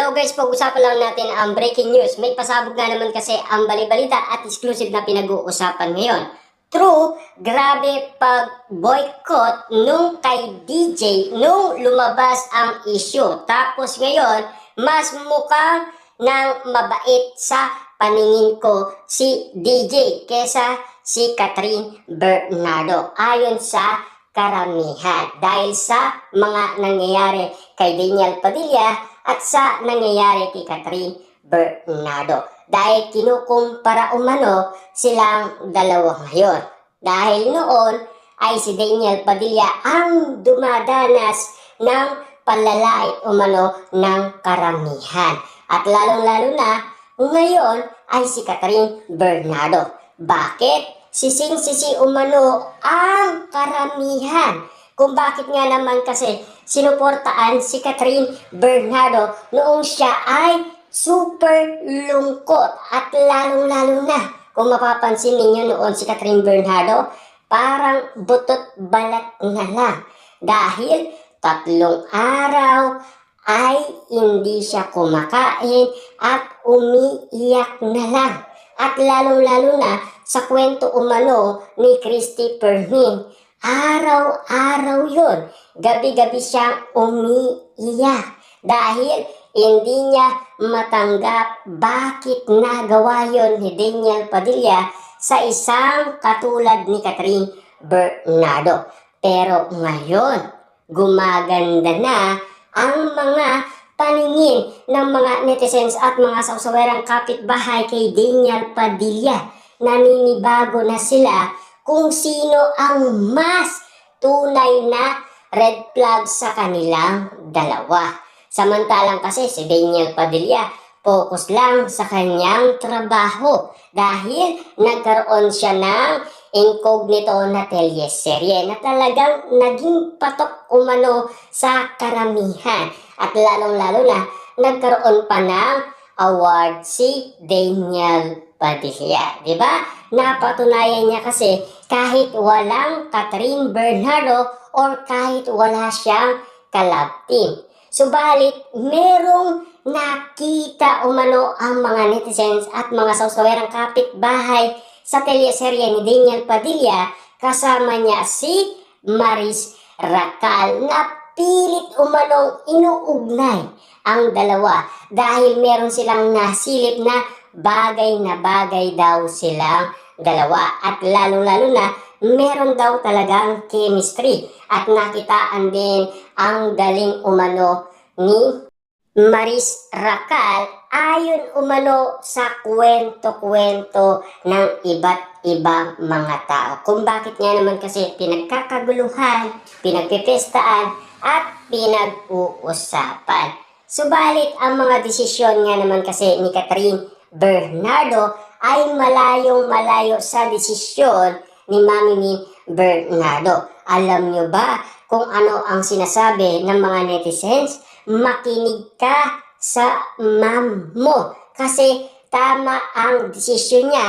Hello guys, pag-usapan lang natin ang breaking news. May pasabog nga naman kasi ang balibalita at exclusive na pinag-uusapan ngayon. True, grabe pag-boycott nung kay DJ nung lumabas ang issue. Tapos ngayon, mas mukhang nang mabait sa paningin ko si DJ kesa si Catherine Bernardo. Ayon sa karamihan. Dahil sa mga nangyayari kay Daniel Padilla at sa nangyayari kay Catherine Bernardo. Dahil kinukumpara umano silang dalawa ngayon. Dahil noon ay si Daniel Padilla ang dumadanas ng panlalait umano ng karamihan. At lalong-lalo na ngayon ay si Catherine Bernardo. Bakit? Sising-sisi umano ang karamihan. Kung bakit nga naman kasi sinuportaan si Catherine Bernardo noong siya ay super lungkot. At lalong-lalo na kung mapapansin ninyo noon si Catherine Bernardo, parang butot balat na lang. Dahil 3 araw ay hindi siya kumakain at umiiyak na lang. At lalong-lalo na sa kwento umano ni Christy Pernin, araw-araw yun. Gabi-gabi siyang umiiyak dahil hindi niya matanggap bakit nagawa yun ni Daniel Padilla sa isang katulad ni Catherine Bernardo. Pero ngayon, gumaganda na ang mga paningin ng mga netizens at mga sausawerang kapitbahay kay Daniel Padilla. Naninibago na sila kung sino ang mas tunay na red flag sa kanilang dalawa. Samantalang kasi si Daniel Padilla focus lang sa kanyang trabaho dahil nagkaroon siya ng incognito na teleserye na talagang naging patok umano sa karamihan. At lalong-lalo na nagkaroon pa ng award si Daniel Padilla. Diba? Napatunayan niya kasi kahit walang Catherine Bernardo or kahit wala siyang kalab team. Subalit, merong nakita umano ang mga netizens at mga sausawerang kapitbahay sa teleserye ni Daniel Padilla kasama niya si Maris Racal na pilit umanong inuugnay ang dalawa dahil meron silang nasilip na bagay daw silang dalawa at lalo-lalo na meron daw talagang chemistry at nakitaan din ang galing umano ni Maris Racal ayon umano sa kwento-kwento ng iba't ibang mga tao. Kung bakit nga naman kasi pinagkakaguluhan, pinagpipestaan at pinag-uusapan. Subalit ang mga desisyon nga naman kasi ni Catherine Bernardo ay malayong-malayo sa desisyon ni Mami Min Bernardo. Alam nyo ba kung ano ang sinasabi ng mga netizens? Makinig ka sa ma'am mo kasi tama ang desisyon niya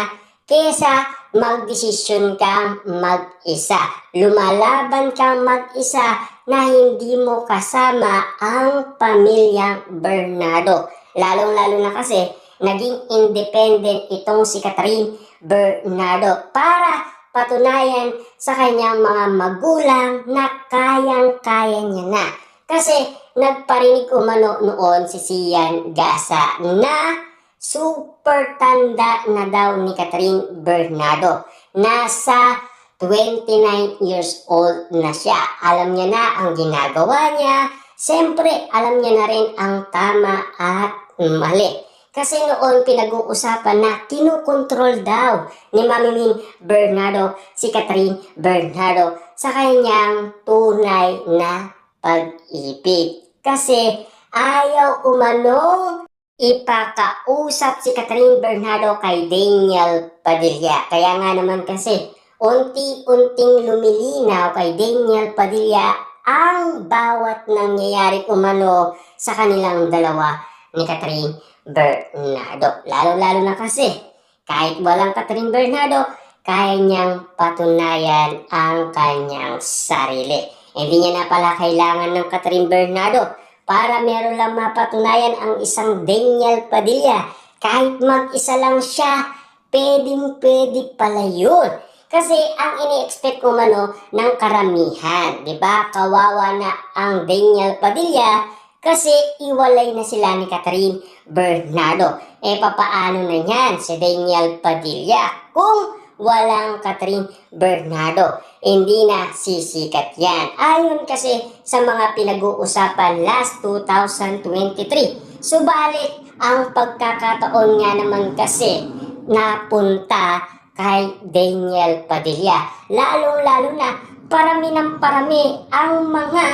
kesa magdesisyon kang mag-isa. Lumalaban kang mag-isa na hindi mo kasama ang pamilyang Bernardo. Lalong-lalo na kasi naging independent itong si Catherine Bernardo para patunayan sa kanyang mga magulang na kayang-kaya niya na. Kasi nagparinig umano noon si Sian Gasa na super tanda na daw ni Catherine Bernardo. Nasa 29 years old na siya. Alam niya na ang ginagawa niya. Siyempre, alam niya na rin ang tama at mali. Kasi noon pinag-uusapan na kinukontrol daw ni Mami Min Bernardo si Catherine Bernardo sa kanyang tunay na pag-ibig. Kasi ayaw umanong ipakausap si Catherine Bernardo kay Daniel Padilla. Kaya nga naman kasi unti-unting lumilinaw kay Daniel Padilla ang bawat nangyayari umano sa kanilang dalawa ni Catherine Bernardo. Lalo-lalo na kasi kahit walang Catherine Bernardo, kaya niyang patunayan ang kanyang sarili. Hindi niya na pala kailangan ng Catherine Bernardo para meron lang mapatunayan ang isang Daniel Padilla. Kahit mag-isa lang siya, pwedeng-pwede pala yun. Kasi ang ini-expect ko ng karamihan, di ba? Kawawa na ang Daniel Padilla kasi iwalay na sila ni Catherine Bernardo. Papaano na yan si Daniel Padilla kung walang Catherine Bernardo? Hindi na sisikat yan. Ayon kasi sa mga pinag-uusapan last 2023. Subalit, ang pagkakataon nga naman kasi napunta kay Daniel Padilla. Lalong-lalo na parami ng parami ang mga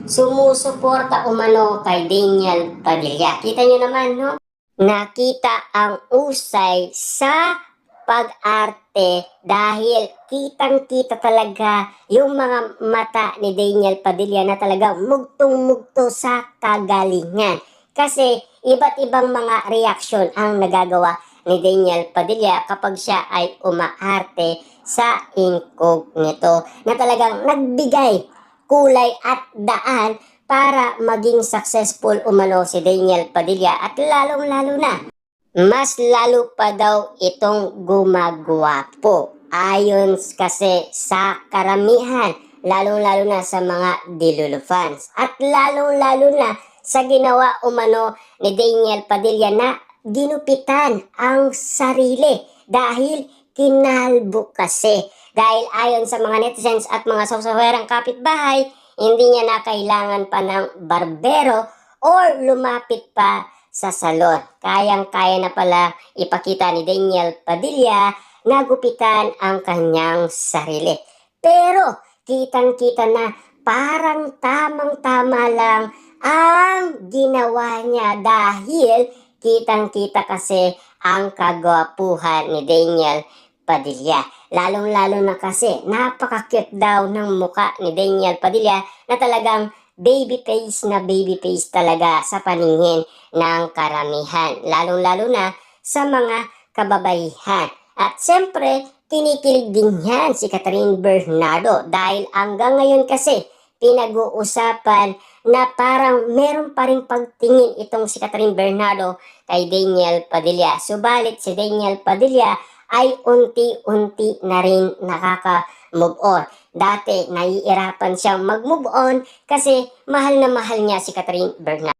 sumusuporta umano kay Daniel Padilla. Kita nyo naman, no? Nakita ang usay sa pag-arte dahil kitang-kita talaga yung mga mata ni Daniel Padilla na talaga mugtong-mugto sa kagalingan. Kasi iba't ibang mga reaksyon ang nagagawa ni Daniel Padilla kapag siya ay umaarte sa incognito na talagang nagbigay kulay at daan para maging successful umano si Daniel Padilla at lalong-lalo na mas lalo pa daw itong gumagwapo ayon kasi sa karamihan lalong-lalo na sa mga Dilulu fans at lalong-lalo na sa ginawa umano ni Daniel Padilla na ginupitan ang sarili dahil kinalbo kasi. Dahil ayon sa mga netizens at mga sawsawerang kapitbahay, hindi niya na kailangan pa ng barbero or lumapit pa sa salon. Kayang-kaya na pala ipakita ni Daniel Padilla na gupitan ang kanyang sarili. Pero kitang-kita na parang tamang-tama lang ang ginawa niya dahil kitang-kita kasi ang kagwapuhan ni Daniel Padilla. Lalong-lalo na kasi napaka-cute daw ng muka ni Daniel Padilla na talagang baby face talaga sa paningin ng karamihan. Lalong-lalo na sa mga kababaihan. At siyempre, kinikilig din yan si Catherine Bernardo dahil hanggang ngayon kasi pinag-uusapan na parang meron pa rin pagtingin itong si Catherine Bernardo kay Daniel Padilla. Subalit si Daniel Padilla ay unti-unti na rin nakaka-move on. Dati naiirapan siyang mag-move on kasi mahal na mahal niya si Catherine Bernardo.